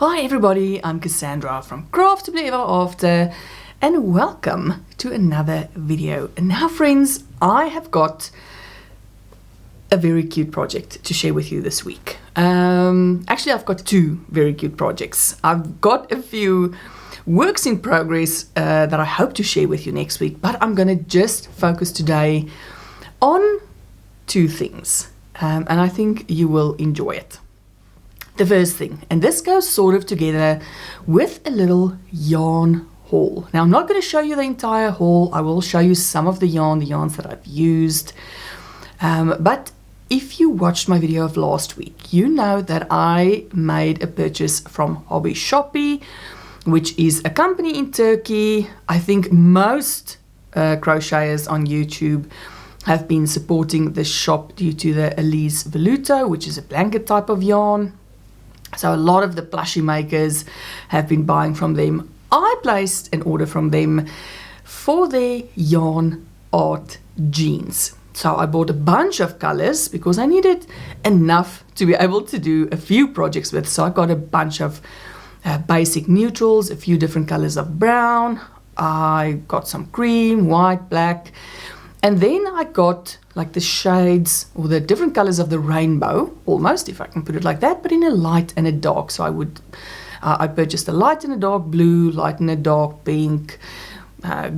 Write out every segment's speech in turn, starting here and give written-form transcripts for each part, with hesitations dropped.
Hi everybody, I'm Cassandra from Craftably Ever After and welcome to another video. And now friends, I have got a very cute project to share with you this week. Actually I've got two very cute projects. I've got a few works in progress that I hope to share with you next week, but I'm going to just focus today on two things and I think you will enjoy it. The first thing, and this goes sort of together with a little yarn haul. Now I'm not going to show you the entire haul. I will show you some of the yarns that I've used. But if you watched my video of last week, you know that I made a purchase from Hobbii, which is a company in Turkey. I think most crocheters on YouTube have been supporting this shop due to the Elise Veluto, which is a blanket type of yarn. So a lot of the plushie makers have been buying from them. I placed an order from them for their yarn art jeans. So I bought a bunch of colors because I needed enough to be able to do a few projects with. So I got a bunch of basic neutrals, a few different colors of brown. I got some cream, white, black. And then I got like the shades or the different colors of the rainbow, almost, if I can put it like that, but in a light and a dark. So I purchased a light and a dark blue, light and a dark pink,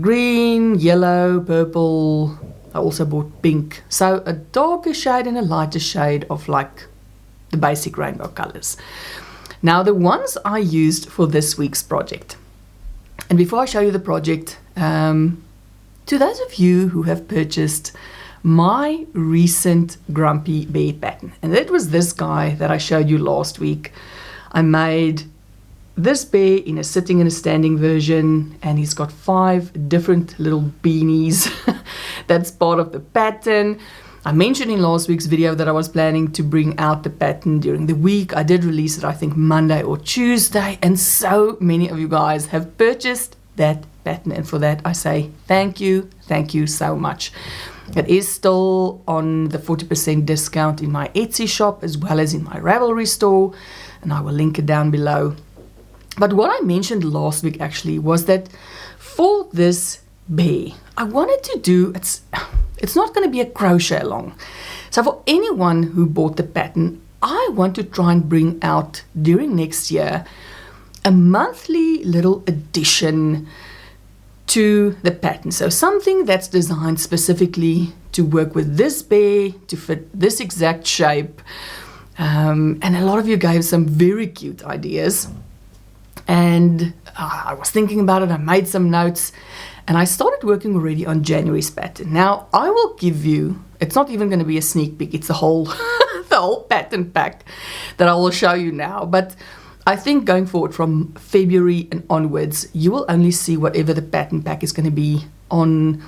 green, yellow, purple. I also bought pink. So a darker shade and a lighter shade of like the basic rainbow colors. Now the ones I used for this week's project. And before I show you the project, to those of you who have purchased my recent Grumpy Bear pattern, and that was this guy that I showed you last week. I made this bear in a sitting and a standing version, and he's got 5 different little beanies. That's part of the pattern. I mentioned in last week's video that I was planning to bring out the pattern during the week. I did release it, I think, Monday or Tuesday, and so many of you guys have purchased that pattern, and for that I say thank you so much. It is still on the 40% discount in my Etsy shop as well as in my Ravelry store, and I will link it down below. But what I mentioned last week actually was that for this bear I wanted to do, it's not going to be a crochet along. So for anyone who bought the pattern, I want to try and bring out during next year a monthly little addition to the pattern. So something that's designed specifically to work with this bear, to fit this exact shape. And a lot of you gave some very cute ideas. And I was thinking about it, I made some notes, and I started working already on January's pattern. Now, I will give you, it's not even going to be a sneak peek, it's the whole, the whole pattern pack that I will show you now. But I think going forward from February and onwards, you will only see whatever the pattern pack is going to be on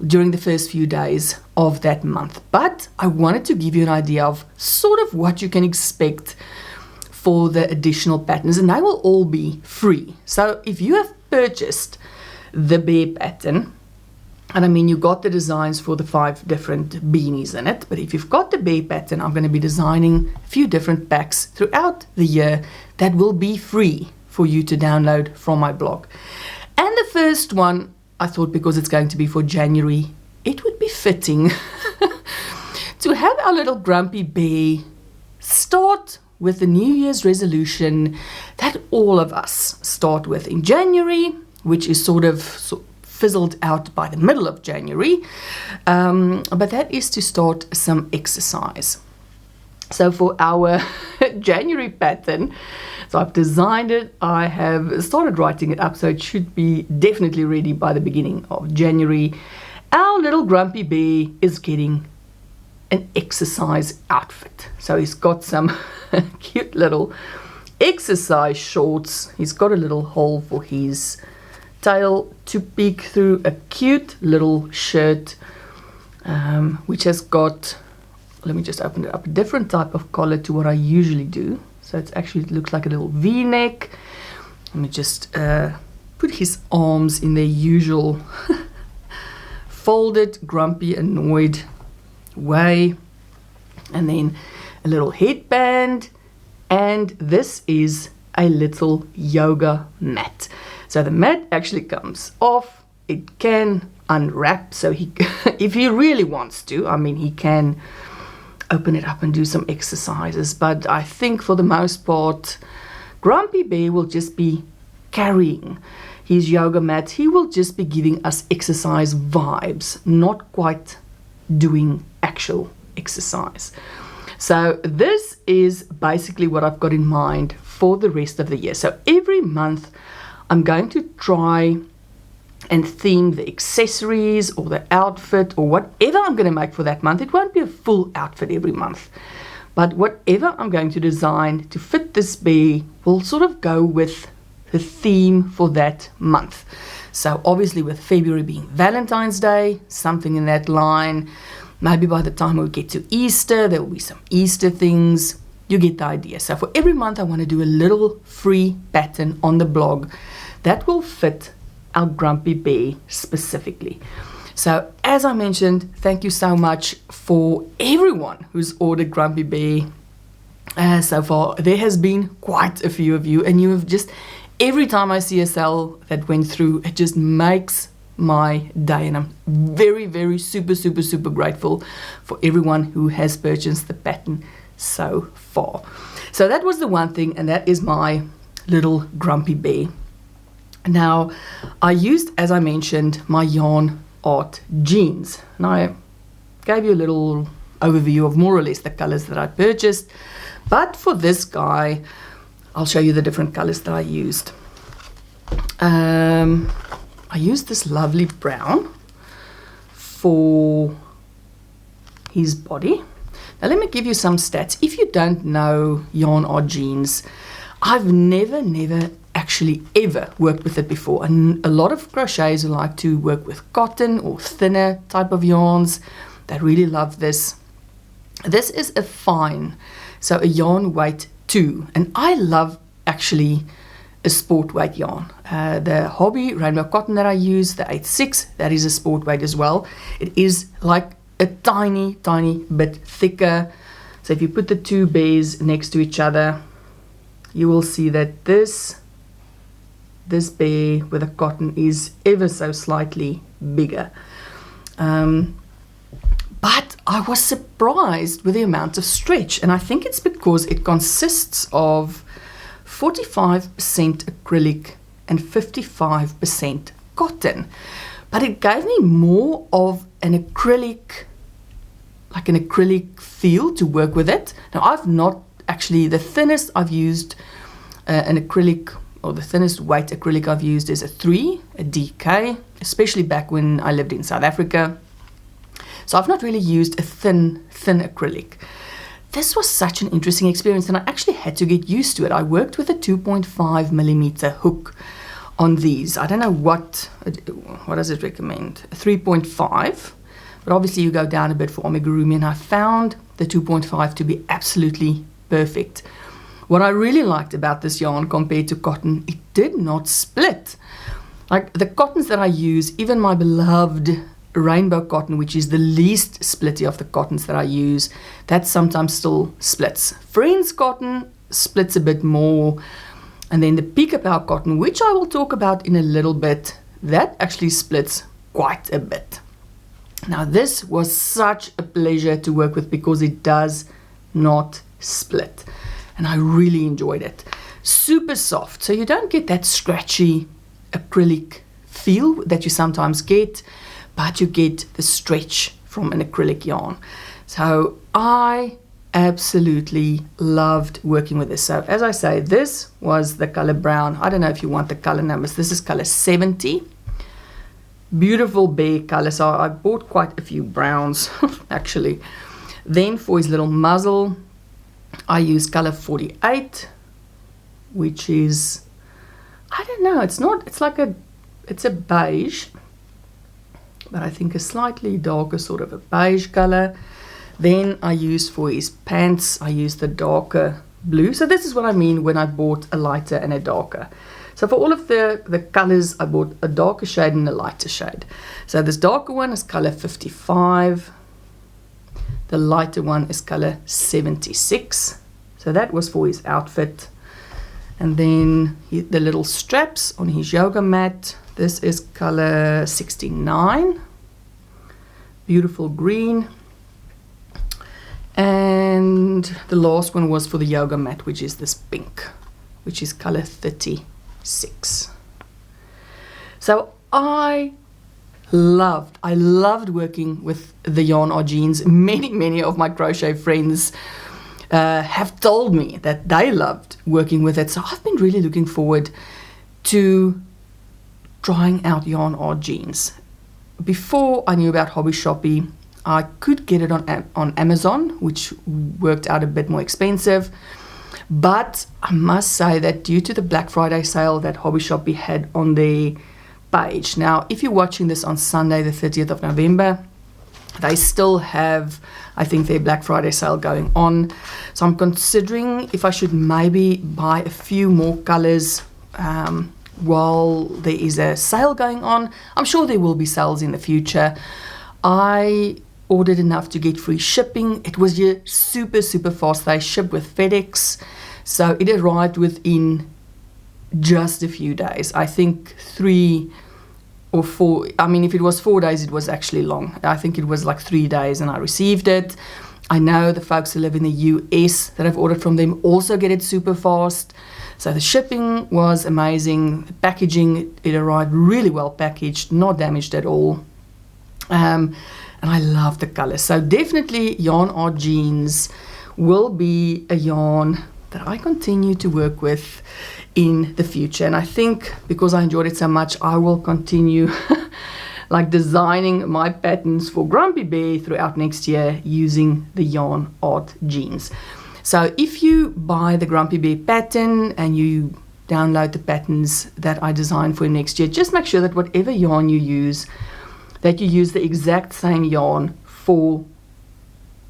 during the first few days of that month. But I wanted to give you an idea of sort of what you can expect for the additional patterns, and they will all be free. So if you have purchased the bear pattern, and I mean you got the designs for the 5 different beanies in it, but if you've got the bear pattern, I'm going to be designing a few different packs throughout the year that will be free for you to download from my blog. And the first one, I thought because it's going to be for January, it would be fitting to have our little grumpy bear start with the New Year's resolution that all of us start with in January, which is sort of fizzled out by the middle of January, but that is to start some exercise. So for our January pattern, so I've designed it, I have started writing it up, so it should be definitely ready by the beginning of January. Our little grumpy bear is getting an exercise outfit. So he's got some cute little exercise shorts. He's got a little hole for his tail to peek through, a cute little shirt which has got, let me just open it up, a different type of collar to what I usually do. So it's actually, it looks like a little v-neck. Let me just put his arms in their usual folded, grumpy, annoyed way, and then a little headband, and this is a little yoga mat. So the mat actually comes off. It can unwrap, so he if he really wants to, I mean, he can open it up and do some exercises, but I think for the most part Grumpy Bear will just be carrying his yoga mat. He will just be giving us exercise vibes, not quite doing actual exercise. So this is basically what I've got in mind for the rest of the year. So every month I'm going to try and theme the accessories or the outfit or whatever I'm going to make for that month. It won't be a full outfit every month, but whatever I'm going to design to fit this bear will sort of go with the theme for that month. So obviously with February being Valentine's Day, something in that line. Maybe by the time we get to Easter, there will be some Easter things. You get the idea. So for every month I want to do a little free pattern on the blog that will fit our Grumpy Bear specifically. So as I mentioned, thank you so much for everyone who's ordered Grumpy Bear so far. There has been quite a few of you, and you have just, every time I see a sale that went through, it just makes my day, and I'm very, very super grateful for everyone who has purchased the pattern so far. So that was the one thing, and that is my little Grumpy Bear. Now, I used, as I mentioned, my yarn art jeans, and I gave you a little overview of more or less the colors that I purchased, but for this guy I'll show you the different colors that I used. I used this lovely brown for his body. Now let me give you some stats. If you don't know yarn art jeans, I've never actually ever worked with it before, and a lot of crocheters who like to work with cotton or thinner type of yarns, they really love this. This is a fine, so a yarn weight 2, and I love actually a sport weight yarn. The Hobbii rainbow cotton that I use, the 8/6, that is a sport weight as well. It is like a tiny bit thicker, so if you put the two bears next to each other, you will see that this bear with a cotton is ever so slightly bigger. But I was surprised with the amount of stretch, and I think it's because it consists of 45% acrylic and 55% cotton. But it gave me more of an acrylic, like an acrylic feel to work with it. Now I've not actually, the thinnest I've used an acrylic, or the thinnest weight acrylic I've used is a 3, a DK, especially back when I lived in South Africa. So I've not really used a thin acrylic. This was such an interesting experience, and I actually had to get used to it. I worked with a 2.5 millimeter hook on these. I don't know what does it recommend? A 3.5, but obviously you go down a bit for amigurumi, and I found the 2.5 to be absolutely perfect. What I really liked about this yarn compared to cotton, it did not split. Like the cottons that I use, even my beloved rainbow cotton, which is the least splitty of the cottons that I use, that sometimes still splits. Friends cotton splits a bit more, and then the Pica Pau cotton, which I will talk about in a little bit, that actually splits quite a bit. Now this was such a pleasure to work with because it does not split, and I really enjoyed it. Super soft, so you don't get that scratchy acrylic feel that you sometimes get, but you get the stretch from an acrylic yarn. So I absolutely loved working with this. So as I say, this was the color brown. I don't know if you want the color numbers. This is color 70. Beautiful bear color. So I bought quite a few browns actually. Then for his little muzzle, I used color 48, which is, I don't know, it's a beige, but I think a slightly darker sort of a beige color. Then I used for his pants, I used the darker blue. So this is what I mean when I bought a lighter and a darker. So for all of the colors, I bought a darker shade and a lighter shade. So this darker one is color 55. The lighter one is color 76. So that was for his outfit. And then the little straps on his yoga mat. This is color 69. Beautiful green. And the last one was for the yoga mat, which is this pink, which is color 36. So I loved working with the yarn art jeans. Many of my crochet friends have told me that they loved working with it. So I've been really looking forward to trying out yarn art jeans. Before I knew about Hobbii Shoppy, I could get it on Amazon, which worked out a bit more expensive. But I must say that due to the Black Friday sale that Hobbii Shoppy had on their page. Now, if you're watching this on Sunday, the 30th of November, they still have, I think, their Black Friday sale going on. So I'm considering if I should maybe buy a few more colors while there is a sale going on. I'm sure there will be sales in the future. I ordered enough to get free shipping. It was super fast. They shipped with FedEx, so it arrived within just a few days. I think 3 or 4. I mean, if it was 4 days, it was actually long. I think it was like 3 days and I received it. I know the folks who live in the US that I've ordered from them also get it super fast. So the shipping was amazing. The packaging, it arrived really well packaged, not damaged at all. And I love the colors. So definitely yarn art jeans will be a yarn that I continue to work with in the future. And I think because I enjoyed it so much, I will continue like designing my patterns for Grumpy Bear throughout next year using the yarn art jeans. So if you buy the Grumpy Bear pattern and you download the patterns that I designed for next year, just make sure that whatever yarn you use, that you use the exact same yarn for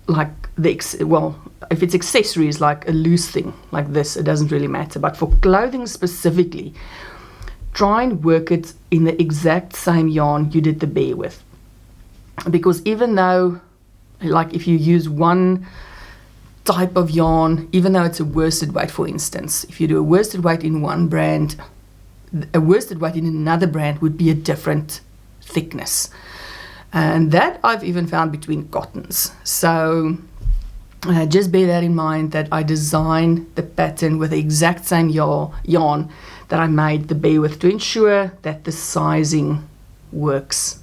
like if it's accessories like a loose thing like this, it doesn't really matter. But for clothing specifically, try and work it in the exact same yarn you did the bear with. Because even though, like if you use one type of yarn, even though it's a worsted weight, for instance, if you do a worsted weight in one brand, a worsted weight in another brand would be a different thickness. And that I've even found between cottons. So just bear that in mind, that I designed the pattern with the exact same yarn that I made the bear with, to ensure that the sizing works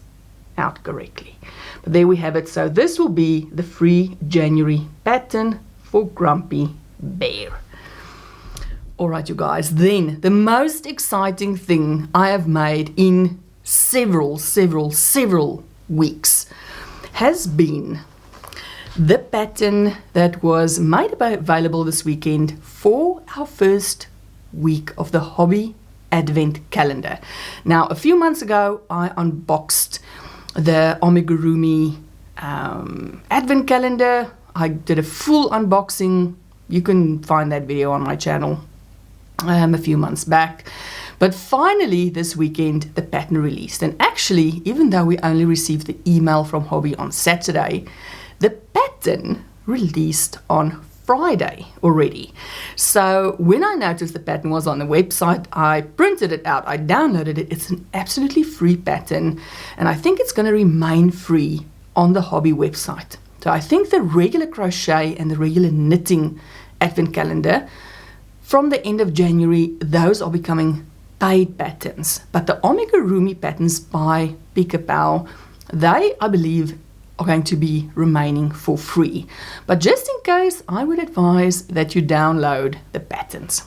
out correctly. But there we have it. So this will be the free January pattern for Grumpy Bear. All right, you guys, then the most exciting thing I have made in several weeks has been the pattern that was made available this weekend for our first week of the Hobbii Advent Calendar. Now, a few months ago, I unboxed the Amigurumi Advent Calendar. I did a full unboxing. You can find that video on my channel a few months back. But finally, this weekend, the pattern released. And actually, even though we only received the email from Hobbii on Saturday, the pattern released on Friday already. So when I noticed the pattern was on the website, I printed it out, I downloaded it. It's an absolutely free pattern, and I think it's going to remain free on the Hobbii website. So I think the regular crochet and the regular knitting Advent Calendar, from the end of January, those are becoming paid patterns. But the Amigurumi patterns by Pica Pau, they, I believe, are going to be remaining for free. But just in case, I would advise that you download the patterns.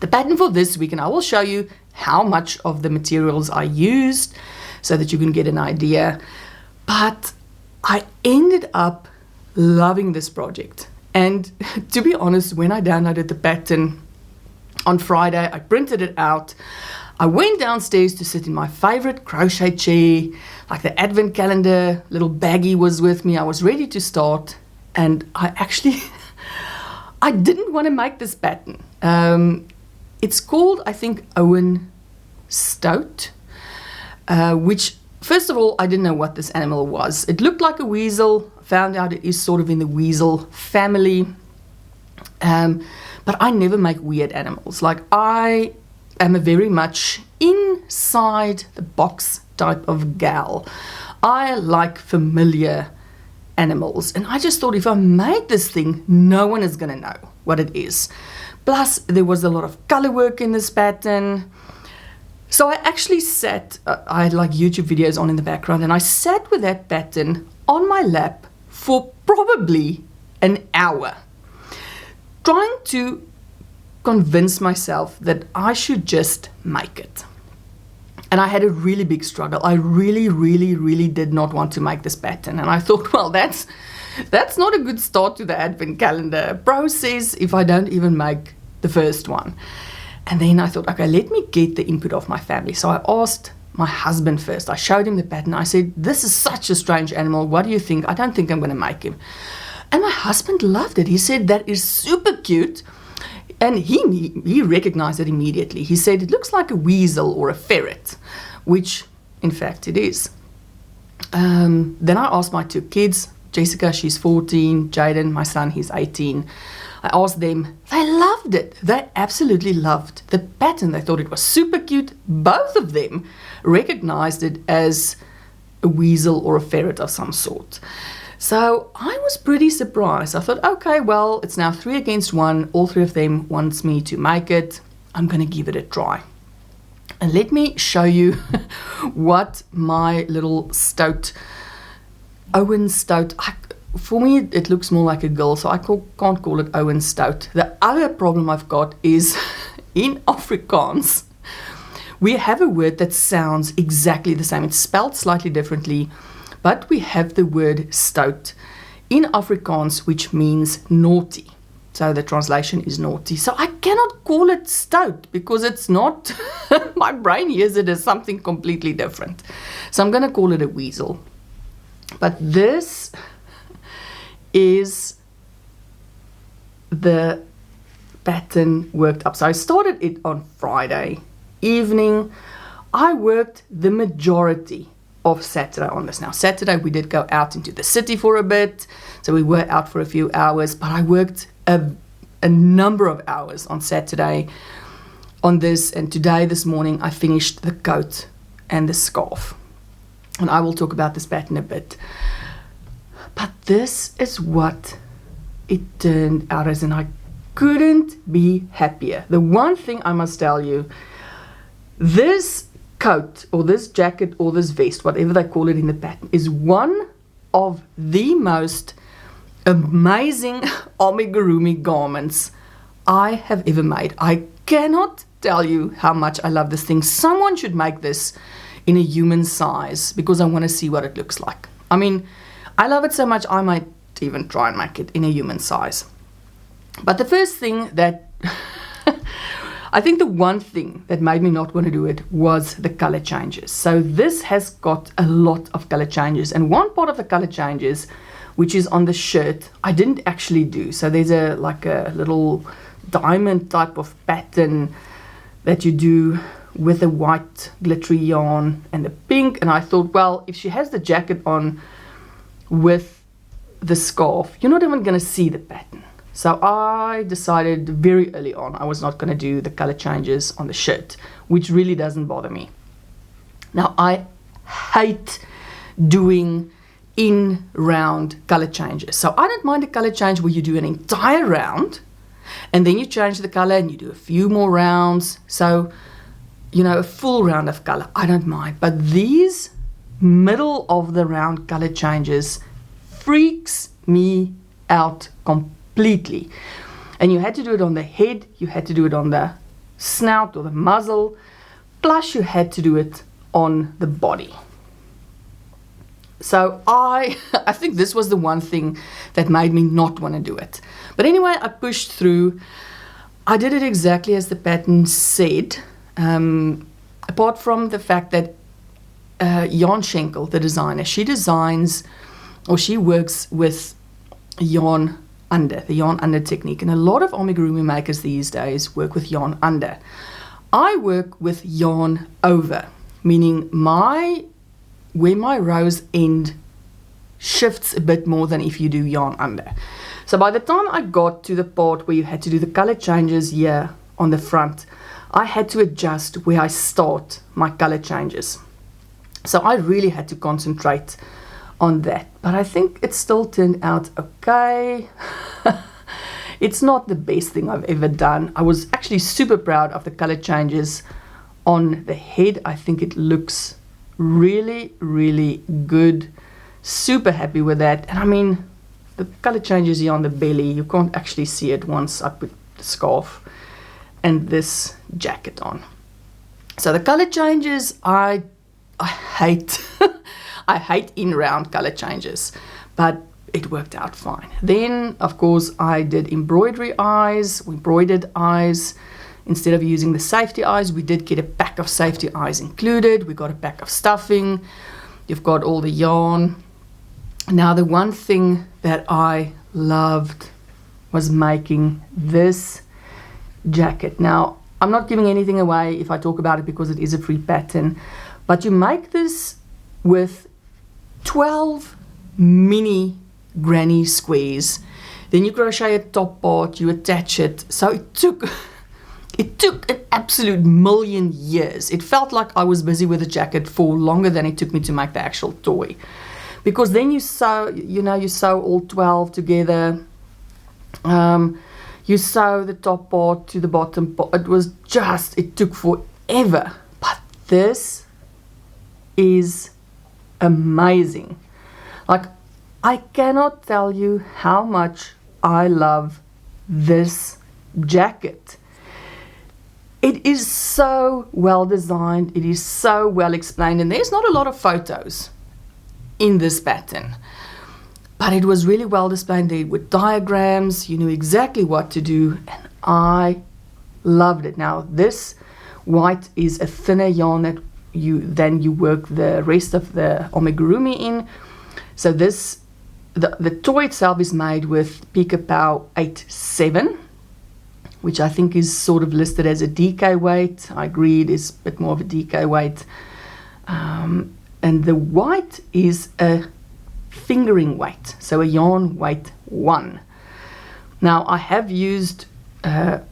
The pattern for this week, and I will show you how much of the materials I used so that you can get an idea. But I ended up loving this project. And to be honest, when I downloaded the pattern on Friday, I printed it out. I went downstairs to sit in my favorite crochet chair, like the Advent Calendar, little baggie was with me. I was ready to start, and I didn't want to make this pattern. It's called, I think, Owen Stout, which, first of all, I didn't know what this animal was. It looked like a weasel. Found out it is sort of in the weasel family. But I never make weird animals. Like, I am a very much inside the box type of gal. I like familiar animals, and I just thought if I made this thing, no one is going to know what it is. Plus, there was a lot of color work in this pattern. So I actually sat, I had like YouTube videos on in the background, and I sat with that pattern on my lap for probably an hour, trying to convince myself that I should just make it. And I had a really big struggle. I really did not want to make this pattern. And I thought, well, that's not a good start to the Advent calendar process if I don't even make the first one. And then I thought, okay, let me get the input of my family. So I asked my husband first. I showed him the pattern. I said, this is such a strange animal. What do you think? I don't think I'm going to make him. And my husband loved it. He said, that is super cute. And he recognized it immediately. He said, it looks like a weasel or a ferret, which in fact it is. Then I asked my two kids, Jessica, she's 14, Jaden, my son, he's 18. I asked them, they loved it. They absolutely loved the pattern. They thought it was super cute. Both of them recognized it as a weasel or a ferret of some sort. So I was pretty surprised. I thought, okay, well, it's now 3 against 1. All 3 of them wants me to make it. I'm going to give it a try. And let me show you what my little stoat, Owen stoat, for me it looks more like a girl, so I can't call it Owen stoat. The other problem I've got is in Afrikaans, we have a word that sounds exactly the same. It's spelled slightly differently, but we have the word stoat in Afrikaans, which means naughty. So the translation is naughty. So I cannot call it stoat because it's not, my brain hears it as something completely different. So I'm going to call it a weasel. But this is the pattern worked up. So I started it on Friday evening. I worked the majority of Saturday on this. Now Saturday we did go out into the city for a bit, so we were out for a few hours, but I worked a number of hours on Saturday on this, and today, this morning, I finished the coat and the scarf, and I will talk about this pattern a bit. But this is what it turned out as, and I couldn't be happier. The one thing I must tell you, this coat or this jacket or this vest, whatever they call it in the pattern, is one of the most amazing amigurumi garments I have ever made. I cannot tell you how much I love this thing. Someone should make this in a human size because I want to see what it looks like. I mean, I love it so much I might even try and make it in a human size. But the first thing that I think the one thing that made me not want to do it was the color changes. So this has got a lot of color changes, and one part of the color changes, which is on the shirt, I didn't actually do. So there's a little diamond type of pattern that you do with a white glittery yarn and the pink, and I thought, well, if she has the jacket on with the scarf, you're not even going to see the pattern. So I decided very early on I was not going to do the color changes on the shirt, which really doesn't bother me. Now, I hate doing in-round color changes. So I don't mind a color change where you do an entire round and then you change the color and you do a few more rounds. So, you know, a full round of color, I don't mind. But these middle of the round color changes freaks me out completely. And you had to do it on the head, you had to do it on the snout or the muzzle, plus you had to do it on the body. So I think this was the one thing that made me not want to do it. But anyway, I pushed through. I did it exactly as the pattern said, apart from the fact that Jan Schenkel, the designer, she designs, or she works with yarn under, the yarn under technique. And a lot of amigurumi makers these days work with yarn under. I work with yarn over, meaning where my rose end shifts a bit more than if you do yarn under. So by the time I got to the part where you had to do the color changes here on the front, I had to adjust where I start my color changes. So I really had to concentrate on that. But I think it still turned out okay. It's not the best thing I've ever done. I was actually super proud of the color changes on the head. I think it looks really, really good. Super happy with that. And I mean, the color changes here on the belly, you can't actually see it once I put the scarf and this jacket on. So the color changes, I hate I hate in round color changes, but it worked out fine. Then of course I did embroidery eyes, embroidered eyes. Instead of using the safety eyes, we did get a pack of safety eyes included. We got a pack of stuffing. You've got all the yarn. Now the one thing that I loved was making this jacket. Now I'm not giving anything away if I talk about it because it is a free pattern, but you make this with 12 mini granny squares. Then you crochet a top part, you attach it. So it took an absolute million years. It felt like I was busy with the jacket for longer than it took me to make the actual toy. Because then you sew, you sew all 12 together. You sew the top part to the bottom part. It took forever. But this is amazing. Like, I cannot tell you how much I love this jacket. It is so well designed. It is so well explained. And there's not a lot of photos in this pattern, but it was really well displayed there with diagrams. You knew exactly what to do, and I loved it. Now this white is a thinner yarn that you work the rest of the amigurumi in. So the toy itself is made with Pica Pau 87, which I think is sort of listed as a DK weight. I agree, it is a bit more of a DK weight. And the white is a fingering weight, so a yarn weight 1. Now I have used the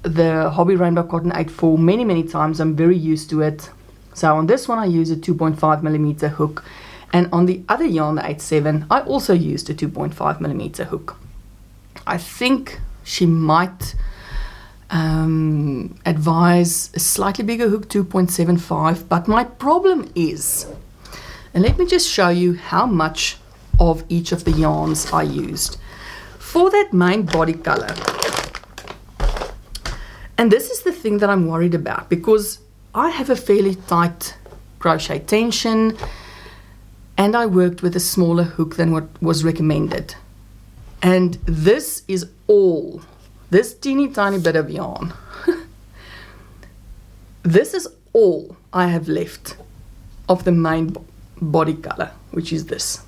Hobbii Rainbow Cotton 84 many times. I'm very used to it. So on this one I use a 2.5mm hook, and on the other yarn, the 87, I also used a 2.5mm hook. I think she might advise a slightly bigger hook, 2.75, but my problem is, and let me just show you how much of each of the yarns I used for that main body color. And this is the thing that I'm worried about, because I have a fairly tight crochet tension and I worked with a smaller hook than what was recommended. And this is all, this teeny tiny bit of yarn, this is all I have left of the main body color, which is this.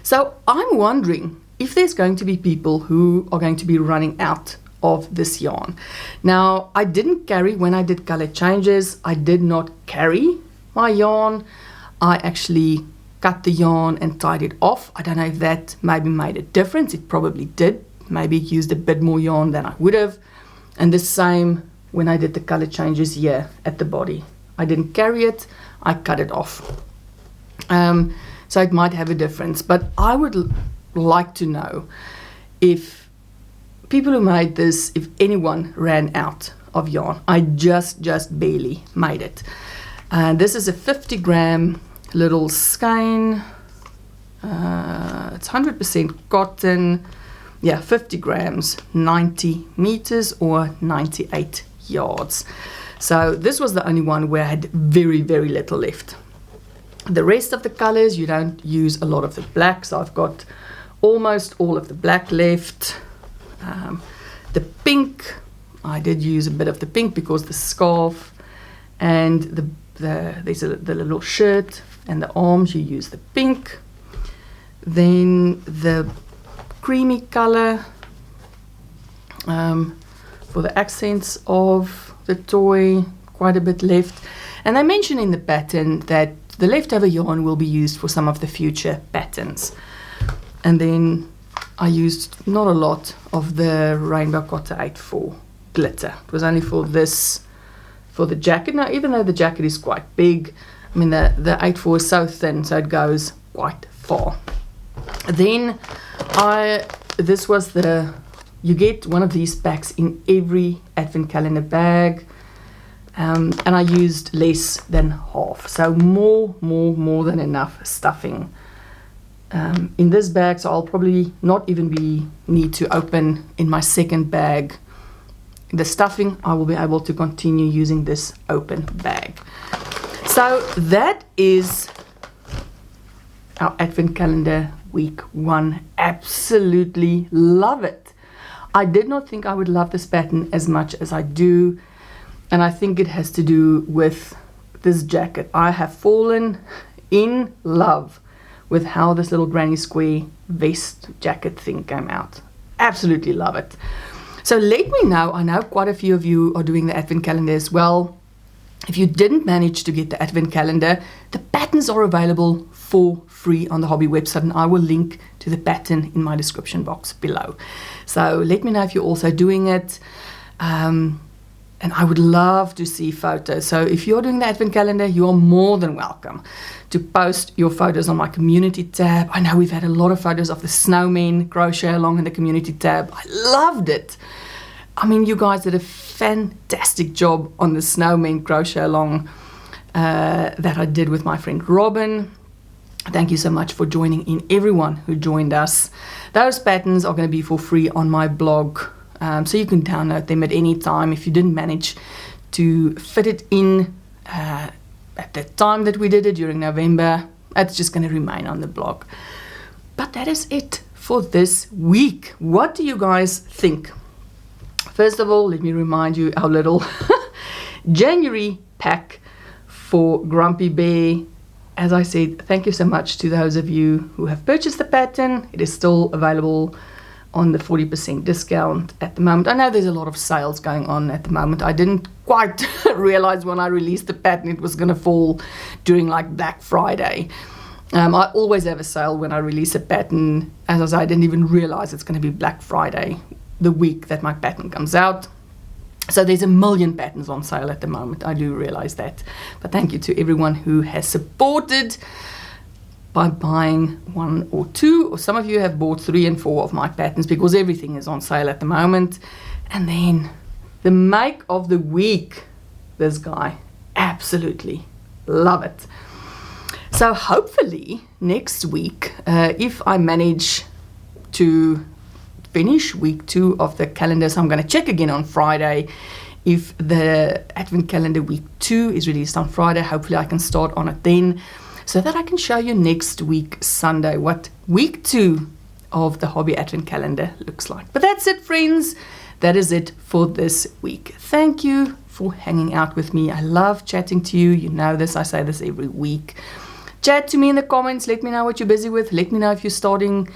So I'm wondering if there's going to be people who are going to be running out of this yarn. Now I didn't carry, when I did color changes, I did not carry my yarn. I actually cut the yarn and tied it off. I don't know if that maybe made a difference. It probably did. Maybe it used a bit more yarn than I would have. And the same when I did the color changes here at the body. I didn't carry it, I cut it off. So it might have a difference, but I would like to know if people who made this, if anyone ran out of yarn. I just barely made it. And this is a 50 gram little skein. It's 100% cotton. Yeah, 50 grams, 90 meters or 98 yards. So this was the only one where I had very little left. The rest of the colors, you don't use a lot of the black, so I've got almost all of the black left. The pink, I did use a bit of the pink because the scarf and the little shirt and the arms, you use the pink. Then the creamy color for the accents of the toy, quite a bit left. And I mentioned in the pattern that the leftover yarn will be used for some of the future patterns. And then I used not a lot of the Rainbow Cotter 8-4 glitter. It was only for this, for the jacket. Now, even though the jacket is quite big, I mean, the 8-4 is so thin, so it goes quite far. Then this was you get one of these packs in every Advent calendar bag. And I used less than half, so more than enough stuffing in this bag. So I'll probably not even need to open in my second bag the stuffing. I will be able to continue using this open bag. So that is our Advent calendar week 1. Absolutely love it. I did not think I would love this pattern as much as I do. And I think it has to do with this jacket. I have fallen in love with how this little granny square vest jacket thing came out. Absolutely love it. So let me know. I know quite a few of you are doing the Advent calendar as well. If you didn't manage to get the Advent calendar, the patterns are available for free on the Hobbii website, and I will link to the pattern in my description box below. So let me know if you're also doing it. And I would love to see photos. So if you're doing the Advent calendar, you are more than welcome to post your photos on my community tab. I know we've had a lot of photos of the snowmen crochet along in the community tab. I loved it. I mean, you guys did a fantastic job on the snowmen crochet along that I did with my friend Robin. Thank you so much for joining in, everyone who joined us. Those patterns are going to be for free on my blog. So you can download them at any time. If you didn't manage to fit it in at the time that we did it during November, it's just going to remain on the blog. But that is it for this week. What do you guys think? First of all, let me remind you our little January pack for Grumpy Bear. As I said, thank you so much to those of you who have purchased the pattern. It is still available on the 40% discount at the moment. I know there's a lot of sales going on at the moment. I didn't quite realize when I released the pattern it was going to fall during like Black Friday. I always have a sale when I release a pattern. As I said, I didn't even realize it's going to be Black Friday, the week that my pattern comes out. So there's a million patterns on sale at the moment. I do realize that. But thank you to everyone who has supported by buying 1 or 2, or some of you have bought 3 and 4 of my patterns, because everything is on sale at the moment. And then the make of the week, this guy, absolutely love it. So hopefully next week, if I manage to finish week 2 of the calendar, so I'm going to check again on Friday. If the Advent calendar week 2 is released on Friday, hopefully I can start on it then, so that I can show you next week, Sunday, what week 2 of the Hobbii Advent calendar looks like. But that's it, friends. That is it for this week. Thank you for hanging out with me. I love chatting to you. You know this. I say this every week. Chat to me in the comments. Let me know what you're busy with. Let me know if you're starting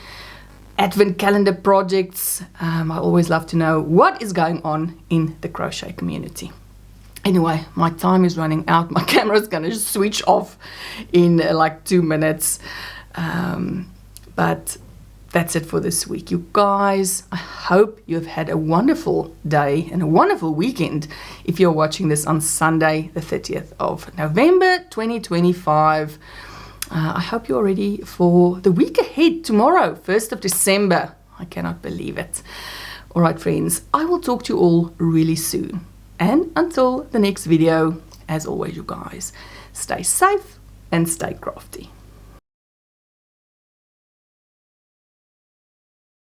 Advent calendar projects. I always love to know what is going on in the crochet community. Anyway, my time is running out. My camera is going to switch off in like 2 minutes. But that's it for this week, you guys. I hope you've had a wonderful day and a wonderful weekend if you're watching this on Sunday, the 30th of November, 2025. I hope you're ready for the week ahead, tomorrow, 1st of December. I cannot believe it. All right, friends, I will talk to you all really soon. And until the next video, as always, you guys, stay safe and stay crafty.